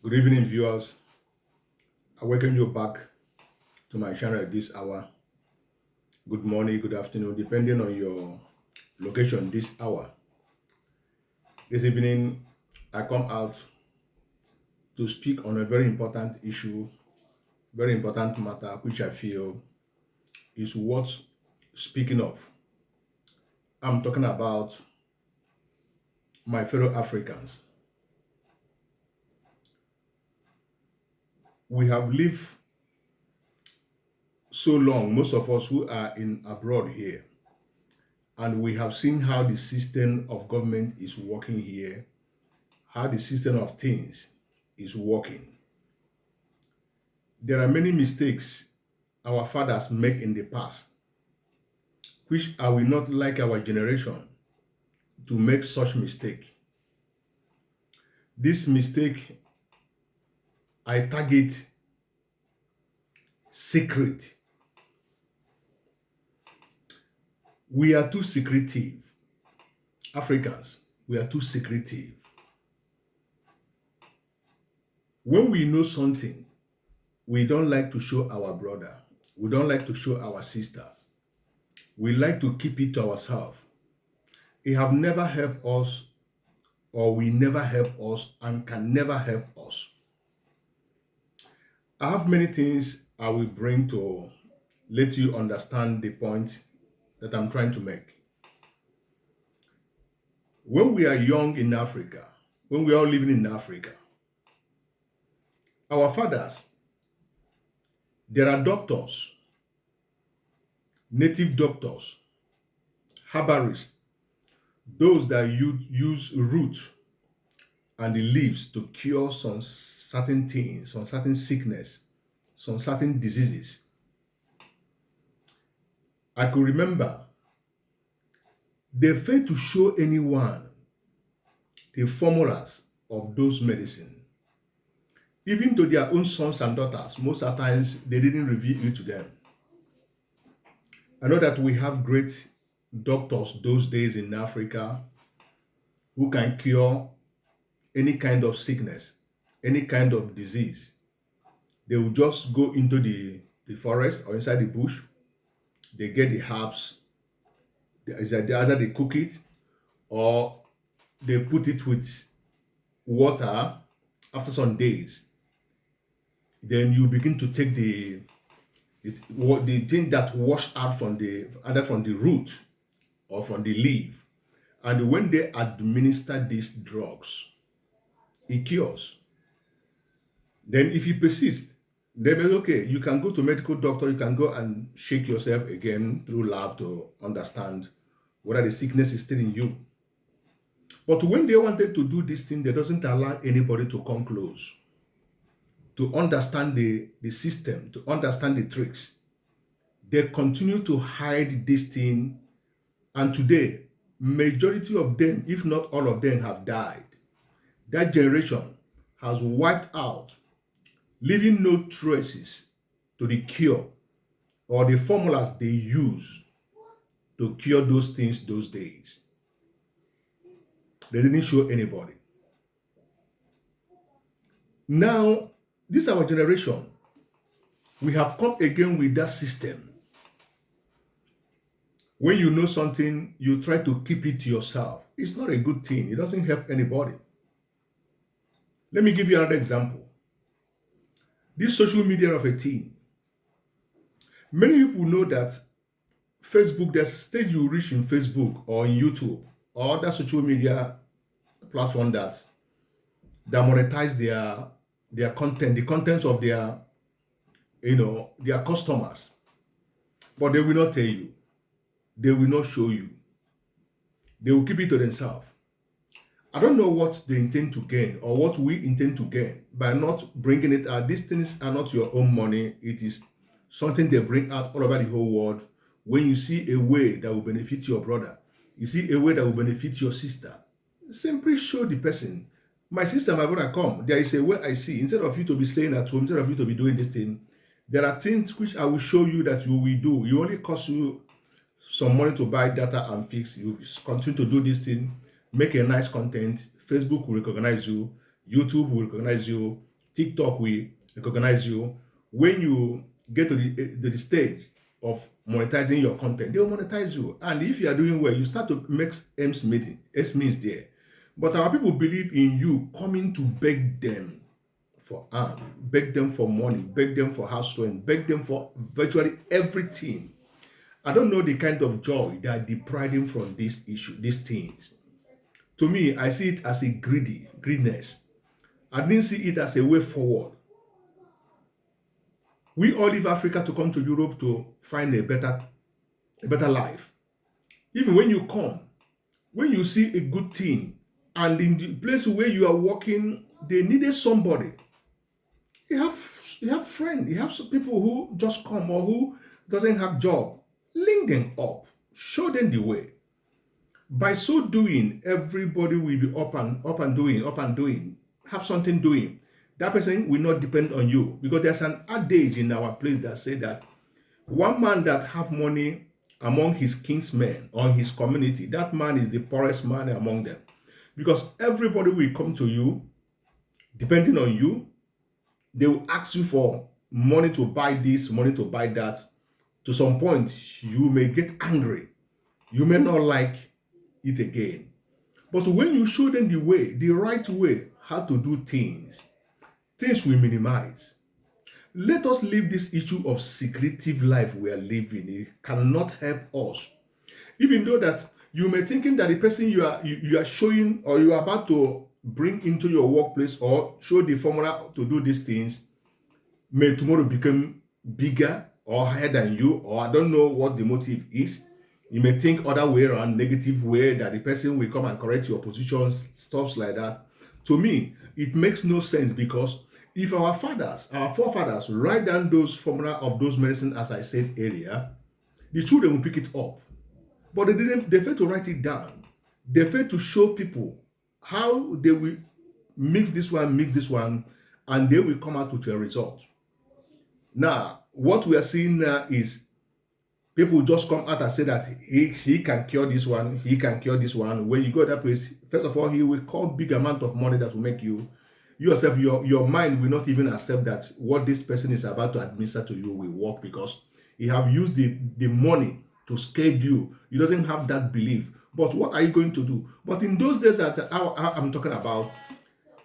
Good evening, viewers. I welcome you back to my channel at this hour. Good morning, good afternoon, depending on your location this hour. This evening, I come out to speak on a very important issue, very important matter, which I feel is worth speaking of. I'm talking about my fellow Africans. We have lived so long, most of us who are in abroad here, and we have seen how the system of government is working here, how the system of things is working. There are many mistakes our fathers make in the past, which I will not like our generation to make such mistake. This mistake, I target secret. We are too secretive. Africans, we are too secretive. When we know something, we don't like to show our brother. We don't like to show our sisters. We like to keep it to ourselves. It have never helped us, or will never help us, and can never help us. I have many things I will bring to let you understand the point that I'm trying to make. When we are young in Africa, when we are all living in Africa, our fathers, there are doctors, native doctors, herbalists, those that use roots and the leaves to cure some certain things, some certain sickness, some certain diseases. I could remember they failed to show anyone the formulas of those medicine. Even to their own sons and daughters, most of the times they didn't reveal it to them. I know that we have great doctors those days in Africa who can cure any kind of sickness, any kind of disease. They will just go into the forest or inside the bush. They get the herbs. Either they cook it or they put it with water after some days. Then you begin to take the thing that washed out from either from the root or from the leaf. And when they administer these drugs, it cures. Then if you persist, they may okay, you can go to medical doctor, you can go and shake yourself again through lab to understand whether the sickness is still in you. But when they wanted to do this thing, they doesn't allow anybody to come close, to understand the system, to understand the tricks. They continue to hide this thing, and today, majority of them, if not all of them, have died. That generation has wiped out, leaving no traces to the cure or the formulas they use to cure those things those days. They didn't show anybody. Now, this our generation. We have come again with that system. When you know something, you try to keep it to yourself. It's not a good thing. It doesn't help anybody. Let me give you another example. This social media of a teen. Many people know that Facebook, the stage you reach in Facebook or in YouTube or other social media platform that monetize their content, the contents of their customers. But they will not tell you. They will not show you. They will keep it to themselves. I don't know what they intend to gain or what we intend to gain by not bringing it out. These things are not your own money. It is something they bring out all over the whole world. When you see a way that will benefit your brother, you see a way that will benefit your sister, simply show the person, my sister, my brother, come. There is a way I see. Instead of you to be staying at home, instead of you to be doing this thing, there are things which I will show you that you will do. It only cost you some money to buy data and fix. You continue to do this thing, make a nice content. Facebook will recognize you. YouTube will recognize you. TikTok will recognize you. When you get to the stage of monetizing your content, they will monetize you. And if you are doing well, you start to make ends means there. But our people believe in you coming to beg them for arm, beg them for money, beg them for house rent, beg them for virtually everything. I don't know the kind of joy they are depriving from this issue, these things. To me, I see it as a greediness. I didn't see it as a way forward. We all leave Africa to come to Europe to find a better life. Even when you come, when you see a good thing, and in the place where you are working, they needed somebody. You have friends, you have some people who just come or who doesn't have job. Link them up, show them the way. By so doing, everybody will be up and doing, have something doing. That person will not depend on you, because there's an adage in our place that say that one man that have money among his kinsmen or his community, that man is the poorest man among them, because everybody will come to you depending on you. They will ask you for money to buy this, money to buy that. To some point, you may get angry. You may not like it again. But when you show them the way, the right way, how to do things, things will minimize. Let us leave this issue of secretive life we are living. It cannot help us. Even though that you may thinking that the person you are showing or you are about to bring into your workplace or show the formula to do these things may tomorrow become bigger or higher than you, or I don't know what the motive is. You may think other way around, negative way, that the person will come and correct your positions, stuff like that. To me, it makes no sense, because if our forefathers write down those formula of those medicine, as I said earlier, the children will pick it up. But they failed to write it down. They failed to show people how they will mix this one, and they will come out with a result. Now, what we are seeing now is people just come out and say that he can cure this one, he can cure this one. When you go to that place, first of all, he will call big amount of money that will make you yourself, your mind will not even accept that what this person is about to administer to you will work, because he have used the money to scare you. He doesn't have that belief. But what are you going to do? But in those days that I'm talking about,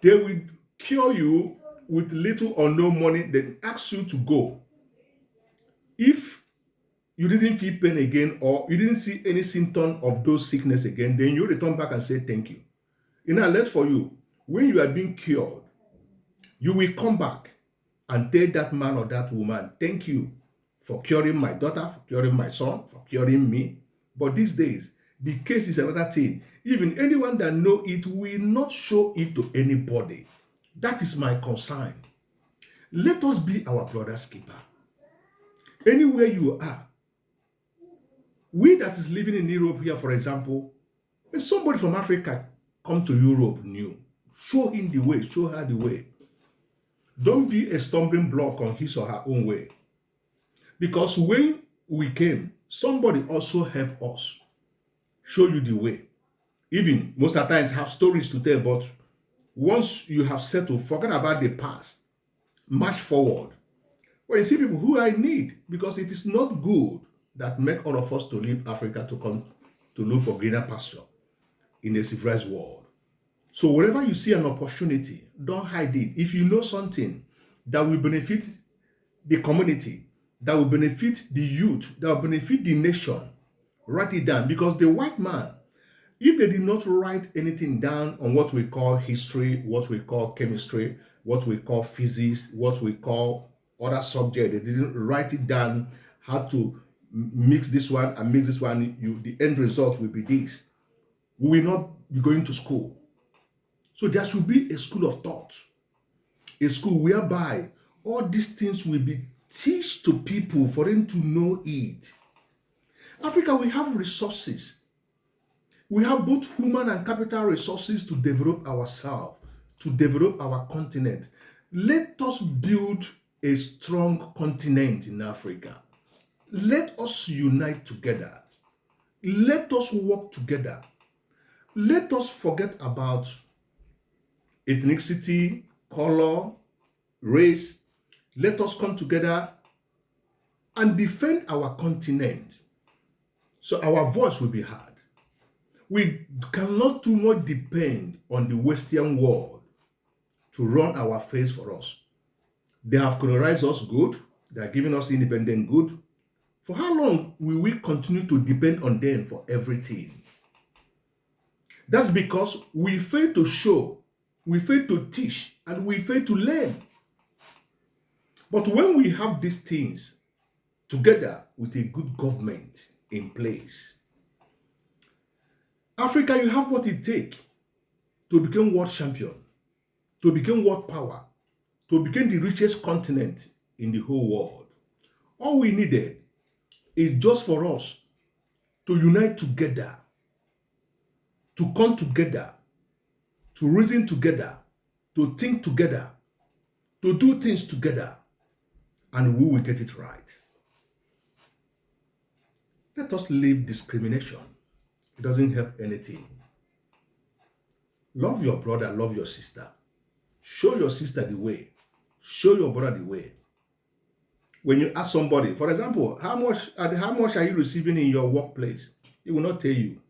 they will cure you with little or no money, then ask you to go. If you didn't feel pain again, or you didn't see any symptom of those sickness again, then you return back and say thank you. In alert for you, when you are being cured, you will come back and tell that man or that woman, thank you for curing my daughter, for curing my son, for curing me. But these days, the case is another thing. Even anyone that know it will not show it to anybody. That is my concern. Let us be our brother's keeper. Anywhere you are, we that is living in Europe here, for example, if somebody from Africa come to Europe new, show him the way, show her the way. Don't be a stumbling block on his or her own way. Because when we came, somebody also helped us, show you the way. Even most of the times have stories to tell, but once you have settled, forget about the past, march forward. When you see people who I need, because it is not good that make all of us to leave Africa to come to look for greener pasture in a civilized world. So wherever you see an opportunity, don't hide it. If you know something that will benefit the community, that will benefit the youth, that will benefit the nation, write it down. Because the white man, if they did not write anything down on what we call history, what we call chemistry, what we call physics, what we call other subject, they didn't write it down how to mix this one and mix this one, the end result will be this. We will not be going to school. So there should be a school of thought, a school whereby all these things will be taught to people for them to know it. Africa, we have resources. We have both human and capital resources to develop ourselves, to develop our continent. Let us build a strong continent in Africa. Let us unite together. Let us work together. Let us forget about ethnicity, color, race. Let us come together and defend our continent so our voice will be heard. We cannot too much depend on the Western world to run our affairs for us. They have colonized us good. They are giving us independent good. For how long will we continue to depend on them for everything? That's because we fail to show, we fail to teach, and we fail to learn. But when we have these things together with a good government in place, Africa, you have what it takes to become world champion, to become world power, to become the richest continent in the whole world. All we needed is just for us to unite together, to come together, to reason together, to think together, to do things together, and we will get it right. Let us leave discrimination. It doesn't help anything. Love your brother, love your sister. Show your sister the way. Show your brother the way. When you ask somebody, for example, how much are you receiving in your workplace? He will not tell you.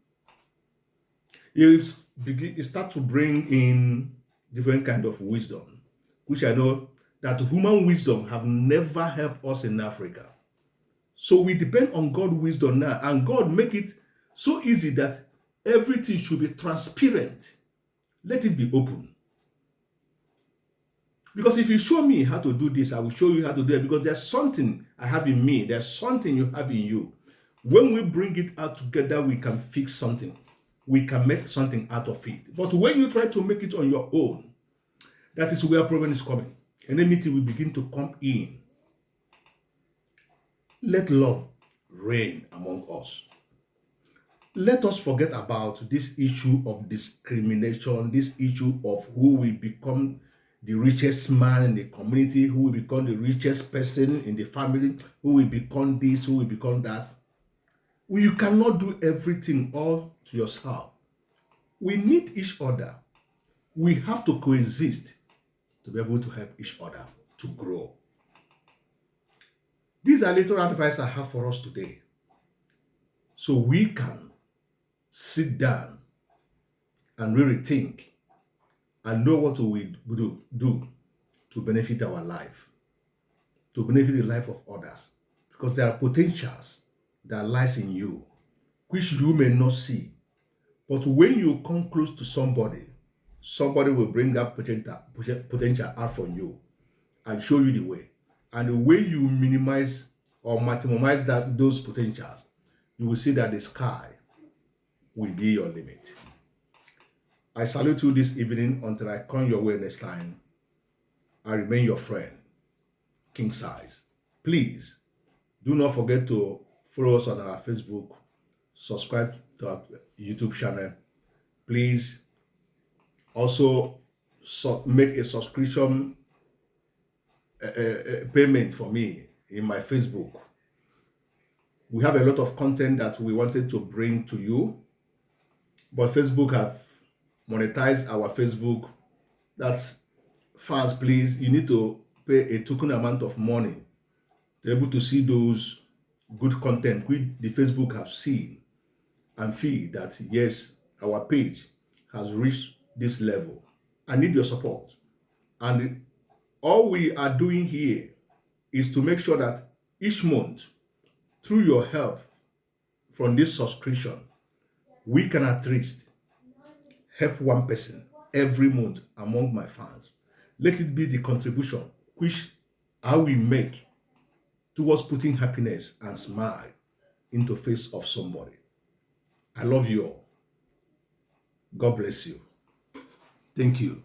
You start to bring in different kind of wisdom, which I know that human wisdom have never helped us in Africa. So we depend on God's wisdom now, and God make it so easy that everything should be transparent. Let it be open. Because if you show me how to do this, I will show you how to do it, because there's something I have in me. There's something you have in you. When we bring it out together, we can fix something. We can make something out of it. But when you try to make it on your own, that is where problem is coming. Enmity will begin to come in. Let love reign among us. Let us forget about this issue of discrimination, this issue of who will become the richest man in the community, who will become the richest person in the family, who will become this, who will become that. You cannot do everything all to yourself. We need each other. We have to coexist to be able to help each other to grow. These are little advice I have for us today, so we can sit down and really think and know what we do to benefit our life, to benefit the life of others, because there are potentials that lies in you, which you may not see. But when you come close to somebody, somebody will bring that potential out from you and show you the way. And the way you minimize or maximize those potentials, you will see that the sky will be your limit. I salute you this evening until I come your way next time. I remain your friend, King Size. Please do not forget to follow us on our Facebook, subscribe to our YouTube channel. Please also make a subscription payment for me in my Facebook. We have a lot of content that we wanted to bring to you, but Facebook have monetized our Facebook. That's fans, please, you need to pay a token amount of money to be able to see those good content which the Facebook have seen and feel that yes, our page has reached this level. I need your support. And all we are doing here is to make sure that each month, through your help from this subscription, we can at least help one person every month among my fans. Let it be the contribution which I will make towards putting happiness and smile into the face of somebody. I love you all. God bless you. Thank you.